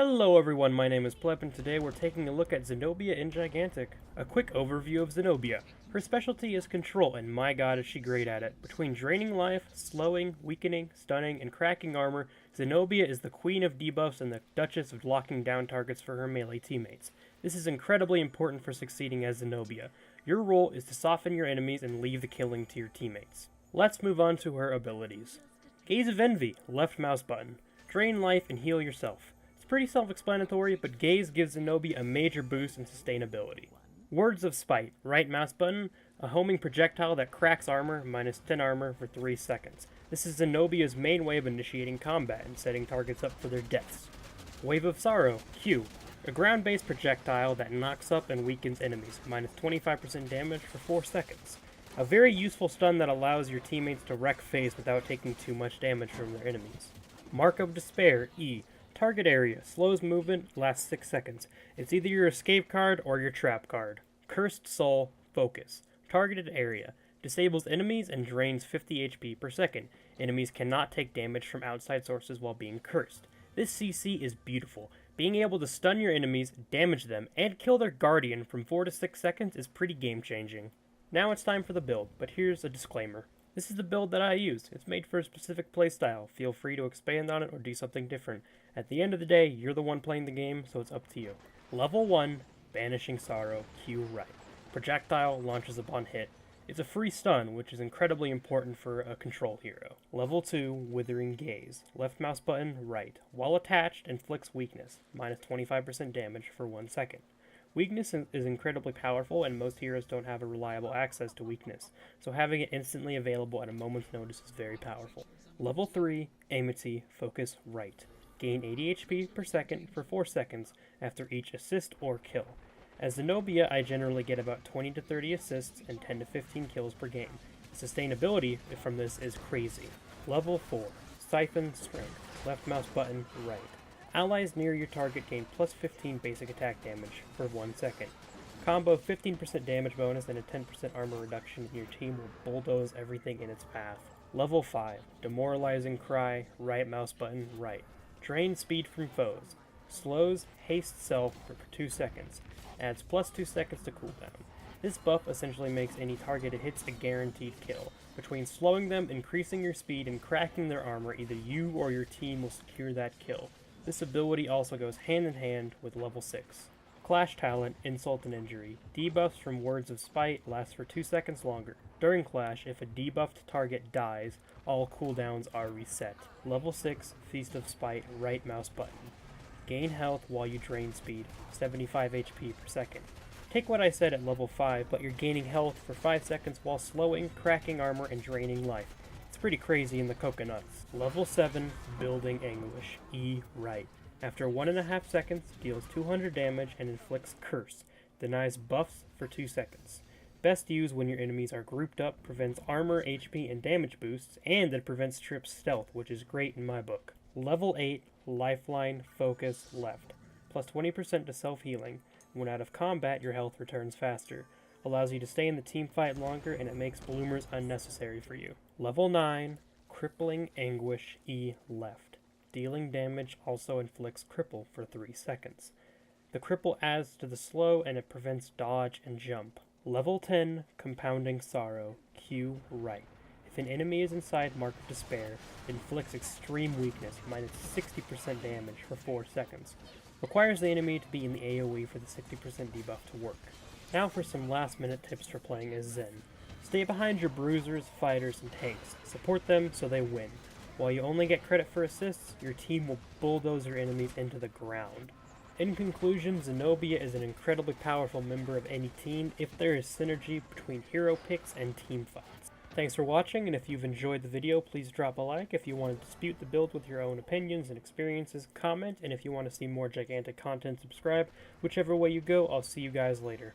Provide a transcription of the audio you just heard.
Hello everyone, my name is Pleb, and today we're taking a look at Xenobia in Gigantic. A quick overview of Xenobia. Her specialty is control, and my god is she great at it. Between draining life, slowing, weakening, stunning, and cracking armor, Xenobia is the queen of debuffs and the duchess of locking down targets for her melee teammates. This is incredibly important for succeeding as Xenobia. Your role is to soften your enemies and leave the killing to your teammates. Let's move on to her abilities. Gaze of Envy, left mouse button. Drain life and heal yourself. Pretty self-explanatory, but Gaze gives Xenobia a major boost in sustainability. Words of Spite, right mouse button, a homing projectile that cracks armor, minus 10 armor for 3 seconds. This is Xenobia's main way of initiating combat and setting targets up for their deaths. Wave of Sorrow, Q, a ground-based projectile that knocks up and weakens enemies, minus 25% damage for 4 seconds. A very useful stun that allows your teammates to wreck phase without taking too much damage from their enemies. Mark of Despair, E, target area, slows movement, lasts 6 seconds. It's either your escape card or your trap card. Cursed Soul, Focus, targeted area, disables enemies and drains 50 HP per second. Enemies cannot take damage from outside sources while being cursed. This CC is beautiful. Being able to stun your enemies, damage them, and kill their guardian from 4 to 6 seconds is pretty game changing. Now it's time for the build, but here's a disclaimer. This is the build that I use. It's made for a specific playstyle. Feel free to expand on it or do something different. At the end of the day, you're the one playing the game, so it's up to you. Level 1, Banishing Sorrow, Q right. Projectile launches upon hit. It's a free stun, which is incredibly important for a control hero. Level 2, Withering Gaze. Left mouse button, right. While attached, inflicts weakness, minus 25% damage for 1 second. Weakness is incredibly powerful, and most heroes don't have a reliable access to weakness, so having it instantly available at a moment's notice is very powerful. Level 3, Amity, Focus right. Gain 80 HP per second for 4 seconds after each assist or kill. As Xenobia, I generally get about 20 to 30 assists and 10 to 15 kills per game. Sustainability from this is crazy. Level 4, Siphon Strength, left mouse button, right. Allies near your target gain plus 15 basic attack damage for 1 second. Combo 15% damage bonus and a 10% armor reduction, and your team will bulldoze everything in its path. Level 5, Demoralizing Cry, right mouse button, right. Drain speed from foes. Slows haste self for 2 seconds. Adds plus 2 seconds to cooldown. This buff essentially makes any target it hits a guaranteed kill. Between slowing them, increasing your speed, and cracking their armor, either you or your team will secure that kill. This ability also goes hand in hand with level 6. Clash Talent, Insult and Injury. Debuffs from Words of Spite last for 2 seconds longer. During Clash, if a debuffed target dies, all cooldowns are reset. Level 6, Feast of Spite, right mouse button. Gain health while you drain speed, 75 HP per second. Take what I said at level 5, but you're gaining health for 5 seconds while slowing, cracking armor, and draining life. It's pretty crazy in the coconuts. Level 7, Building Anguish, E right. After 1.5 seconds, deals 200 damage and inflicts Curse. Denies buffs for 2 seconds. Best used when your enemies are grouped up, prevents armor, HP, and damage boosts, and it prevents trips stealth, which is great in my book. Level 8, Lifeline, Focus, left. Plus 20% to self-healing. When out of combat, your health returns faster. Allows you to stay in the team fight longer, and it makes bloomers unnecessary for you. Level 9, Crippling Anguish, E left. Dealing damage also inflicts cripple for 3 seconds. The cripple adds to the slow, and it prevents dodge and jump. Level 10, Compounding Sorrow, Q right. If an enemy is inside Mark of Despair, it inflicts extreme weakness, minus 60% damage for 4 seconds. Requires the enemy to be in the AoE for the 60% debuff to work. Now for some last minute tips for playing as Zen. Stay behind your bruisers, fighters, and tanks. Support them so they win. While you only get credit for assists, your team will bulldoze your enemies into the ground. In conclusion, Xenobia is an incredibly powerful member of any team if there is synergy between hero picks and team fights. Thanks for watching, and if you've enjoyed the video, please drop a like. If you want to dispute the build with your own opinions and experiences, comment, and if you want to see more Gigantic content, subscribe. Whichever way you go, I'll see you guys later.